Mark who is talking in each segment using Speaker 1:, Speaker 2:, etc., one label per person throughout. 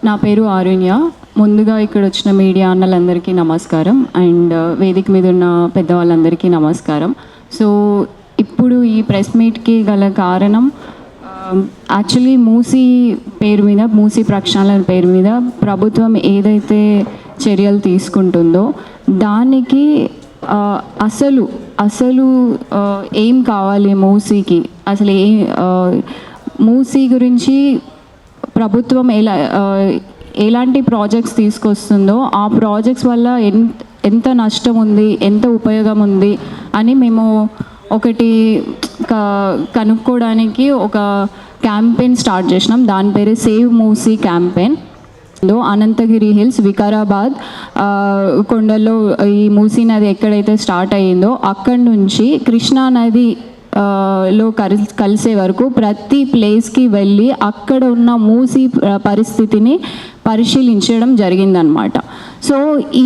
Speaker 1: నా పేరు ఆరుణ్య. ముందుగా ఇక్కడ వచ్చిన మీడియా అన్నలందరికీ నమస్కారం అండ్ వేదిక మీద ఉన్న పెద్దవాళ్ళందరికీ నమస్కారం. సో ఇప్పుడు ఈ ప్రెస్ మీట్కి గల కారణం యాక్చువల్లీ మూసీ పేరు మీద, మూసీ ప్రక్షాళన పేరు మీద ప్రభుత్వం ఏదైతే చర్యలు తీసుకుంటుందో దానికి అసలు ఏం కావాలి మూసీకి, అసలు మూసీ గురించి ప్రభుత్వం ఎలాంటి ప్రాజెక్ట్స్ తీసుకొస్తుందో ఆ ప్రాజెక్ట్స్ వల్ల ఎంత నష్టం ఉంది, ఎంత ఉపయోగం ఉంది అని మేము ఒకటి కనుక్కోవడానికి ఒక క్యాంపెయిన్ స్టార్ట్ చేసినాం. దాని పేరు save Musi campaign. Anantagiri hills, Vikarabad కొండల్లో ఈ మూసీ నది ఎక్కడైతే స్టార్ట్ అయ్యిందో అక్కడి నుంచి కృష్ణా నది లో కలిసే వరకు ప్రతి ప్లేస్కి వెళ్ళి అక్కడ ఉన్న మూసీ పరిస్థితిని పరిశీలించడం జరిగిందనమాట. సో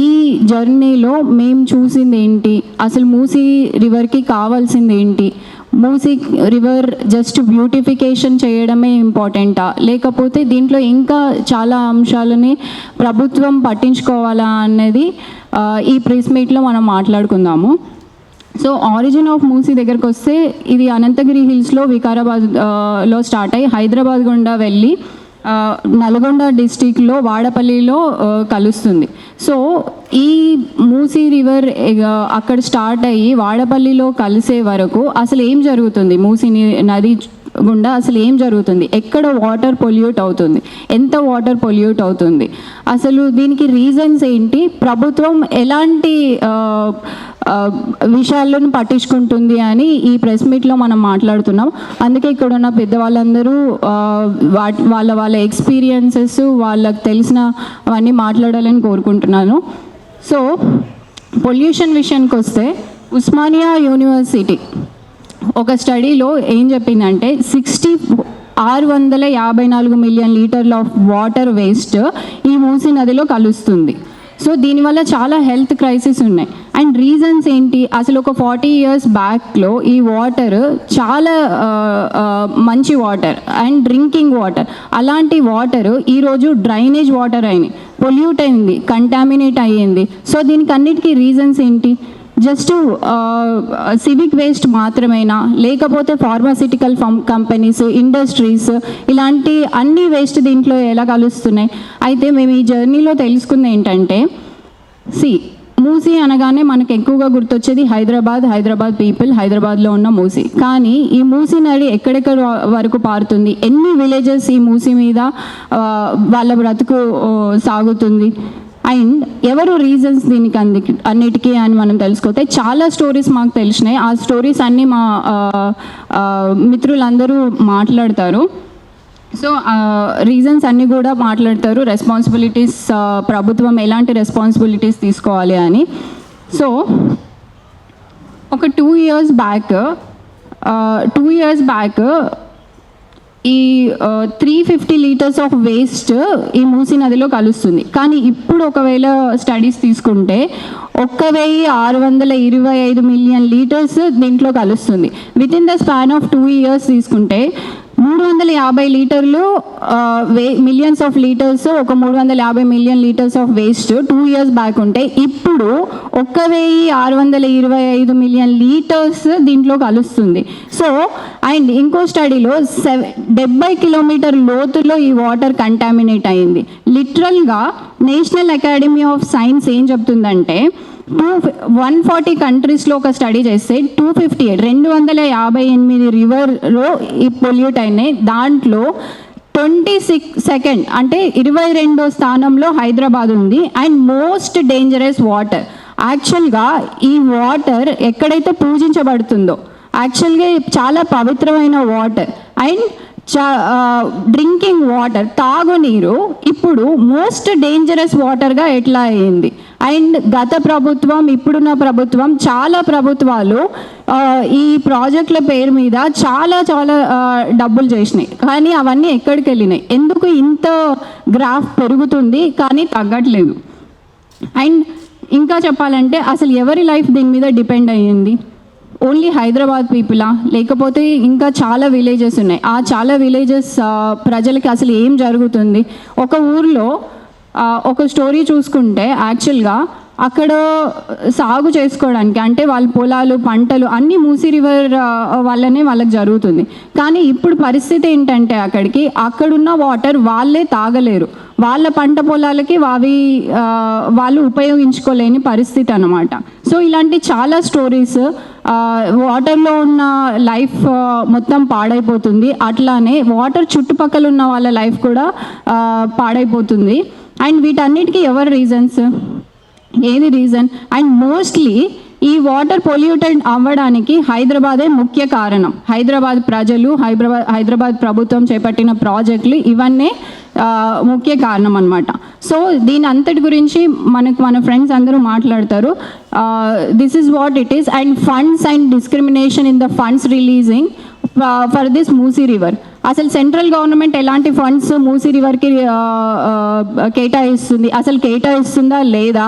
Speaker 1: ఈ జర్నీలో మేము చూసింది ఏంటి, అసలు మూసీ రివర్కి కావాల్సింది ఏంటి, మూసీ రివర్ జస్ట్ బ్యూటిఫికేషన్ చేయడమే ఇంపార్టెంటా, లేకపోతే దీంట్లో ఇంకా చాలా అంశాలని ప్రభుత్వం పట్టించుకోవాలా అనేది ఈ ప్రెస్ మీట్లో మనం మాట్లాడుకుందాము. సో ఆరిజిన్ ఆఫ్ మూసీ దగ్గరకు వస్తే ఇది అనంతగిరి హిల్స్లో వికారాబాద్లో స్టార్ట్ అయ్యి హైదరాబాద్ గుండా వెళ్ళి నల్గొండ డిస్టిక్లో వాడపల్లిలో కలుస్తుంది. సో ఈ మూసీ రివర్ అక్కడ స్టార్ట్ అయ్యి వాడపల్లిలో కలిసే వరకు అసలు ఏం జరుగుతుంది, మూసీ నది గుండా అసలు ఏం జరుగుతుంది, ఎక్కడ వాటర్ పొల్యూట్ అవుతుంది, ఎంత వాటర్ పొల్యూట్ అవుతుంది, అసలు దీనికి రీజన్స్ ఏంటి, ప్రభుత్వం ఎలాంటి విషయాలను పట్టించుకుంటుంది అని ఈ ప్రెస్ మీట్లో మనం మాట్లాడుతున్నాం. అందుకే ఇక్కడ ఉన్న పెద్దవాళ్ళందరూ వాళ్ళ ఎక్స్పీరియన్సెస్, వాళ్ళకి తెలిసినవన్నీ మాట్లాడాలని కోరుకుంటున్నాను. సో పొల్యూషన్ విషయానికి వస్తే ఉస్మానియా యూనివర్సిటీ ఒక స్టడీలో ఏం చెప్పిందంటే 654 మిలియన్ లీటర్ల ఆఫ్ వాటర్ వేస్ట్ ఈ మూసీ నదిలో కలుస్తుంది. సో దీనివల్ల చాలా హెల్త్ క్రైసిస్ ఉన్నాయి. అండ్ రీజన్స్ ఏంటి, అసలు ఒక 40 years బ్యాక్లో ఈ వాటర్ చాలా మంచి వాటర్ అండ్ డ్రింకింగ్ వాటర్, అలాంటి వాటర్ ఈరోజు డ్రైనేజ్ వాటర్ అయింది, పొల్యూట్ అయింది, కంటామినేట్ అయ్యింది. సో దీనికి అన్నిటికీ రీజన్స్ ఏంటి, జస్ట్ సివిక్ వేస్ట్ మాత్రమేనా, లేకపోతే ఫార్మాసిటికల్ కంపెనీస్, ఇండస్ట్రీస్, ఇలాంటి అన్ని వేస్ట్ దీంట్లో ఎలా కలుస్తున్నాయి? అయితే మేము ఈ జర్నీలో తెలుసుకుంది ఏంటంటే, మూసీ అనగానే మనకు ఎక్కువగా గుర్తొచ్చేది హైదరాబాద్ పీపుల్, హైదరాబాద్లో ఉన్న మూసీ. కానీ ఈ మూసీ నది ఎక్కడెక్కడ వరకు పారుతుంది, ఎన్ని విలేజెస్ ఈ మూసీ మీద వాళ్ళ బ్రతుకు సాగుతుంది, అండ్ ఎవరు రీజన్స్ దీనికి అన్నిటికీ అని మనం తెలుసుకోతే చాలా స్టోరీస్ మాకు తెలిసినాయి. ఆ స్టోరీస్ అన్నీ మా మిత్రులందరూ మాట్లాడతారు. సో రీజన్స్ అన్నీ కూడా మాట్లాడతారు, రెస్పాన్సిబిలిటీస్, ప్రభుత్వం ఎలాంటి రెస్పాన్సిబిలిటీస్ తీసుకోవాలి అని. సో ఒక 2 years బ్యాక్ ఈ 350 లీటర్స్ ఆఫ్ వేస్ట్ ఈ మూసీ నదిలో కలుస్తుంది. కానీ ఇప్పుడు ఒకవేళ స్టడీస్ తీసుకుంటే 1625 మిలియన్ లీటర్స్ దీంట్లో కలుస్తుంది. With in the span of 2 years తీసుకుంటే 350 లీటర్లు మిలియన్స్ ఆఫ్ లీటర్స్, ఒక 350 million litres of waste 2 years back ఉంటే ఇప్పుడు 1625 మిలియన్ లీటర్స్ దీంట్లో కలుస్తుంది. సో అండ్ ఇంకో స్టడీలో 70 కిలోమీటర్ లోతులో ఈ వాటర్ కంటామినేట్ అయింది. లిటరల్గా నేషనల్ అకాడమీ ఆఫ్ సైన్స్ ఏం చెప్తుందంటే 140 కంట్రీస్లో ఒక స్టడీ చేస్తే 258 రివర్లో ఈ పొల్యూట్ అయినాయి. దాంట్లో 22nd అంటే 22వ స్థానంలో హైదరాబాద్ ఉంది. అండ్ మోస్ట్ డేంజరస్ వాటర్, యాక్చువల్గా ఈ వాటర్ ఎక్కడైతే పూజించబడుతుందో యాక్చువల్గా చాలా పవిత్రమైన వాటర్ అండ్ డ్రింకింగ్ వాటర్, తాగునీరు ఇప్పుడు మోస్ట్ డేంజరస్ వాటర్గా ఎట్లా అయింది. అండ్ గత ప్రభుత్వం, ఇప్పుడున్న ప్రభుత్వం, చాలా ప్రభుత్వాలు ఈ ప్రాజెక్టుల పేరు మీద చాలా డబ్బులు చేసినాయి. కానీ అవన్నీ ఎక్కడికి వెళ్ళినాయి, ఎందుకు ఇంత గ్రాఫ్ పెరుగుతుంది కానీ తగ్గట్లేదు? అండ్ ఇంకా చెప్పాలంటే అసలు ఎవరి లైఫ్ దీని మీద డిపెండ్ అయ్యింది? ఓన్లీ హైదరాబాద్ పీపులా, లేకపోతే ఇంకా చాలా విలేజెస్ ఉన్నాయి, ఆ చాలా విలేజెస్ ప్రజలకి అసలు ఏం జరుగుతుంది? ఒక ఊర్లో ఒక స్టోరీ చూసుకుంటే యాక్చువల్గా అక్కడ సాగు చేసుకోవడానికి అంటే వాళ్ళ పొలాలు పంటలు అన్నీ మూసీ రివర్ వల్లనే వాళ్ళకి జరుగుతుంది. కానీ ఇప్పుడు పరిస్థితి ఏంటంటే అక్కడున్న వాటర్ వాళ్ళే తాగలేరు, వాళ్ళ పంట పొలాలకి వాళ్ళు ఉపయోగించుకోలేని పరిస్థితి అన్నమాట. సో ఇలాంటి చాలా స్టోరీస్, వాటర్లో ఉన్న లైఫ్ మొత్తం పాడైపోతుంది, అట్లానే వాటర్ చుట్టుపక్కల ఉన్న వాళ్ళ లైఫ్ కూడా పాడైపోతుంది. అండ్ వీటన్నిటికీ ఎవరు రీజన్స్, ఏది రీజన్? అండ్ మోస్ట్లీ ఈ వాటర్ పొల్యూటెడ్ అవ్వడానికి హైదరాబాదే ముఖ్య కారణం. హైదరాబాద్ ప్రజలు, హైదరాబాద్ ప్రభుత్వం చేపట్టిన ప్రాజెక్టులు ఇవన్నీ ముఖ్య కారణం అనమాట. సో దీని అంతటి గురించి మన ఫ్రెండ్స్ అందరూ మాట్లాడతారు. This is what it is. And funds and discrimination in the funds releasing for this Musi river. అసలు సెంట్రల్ గవర్నమెంట్ ఎలాంటి ఫండ్స్ మూసీ రివర్కి కేటాయిస్తుంది, అసలు కేటాయిస్తుందా లేదా?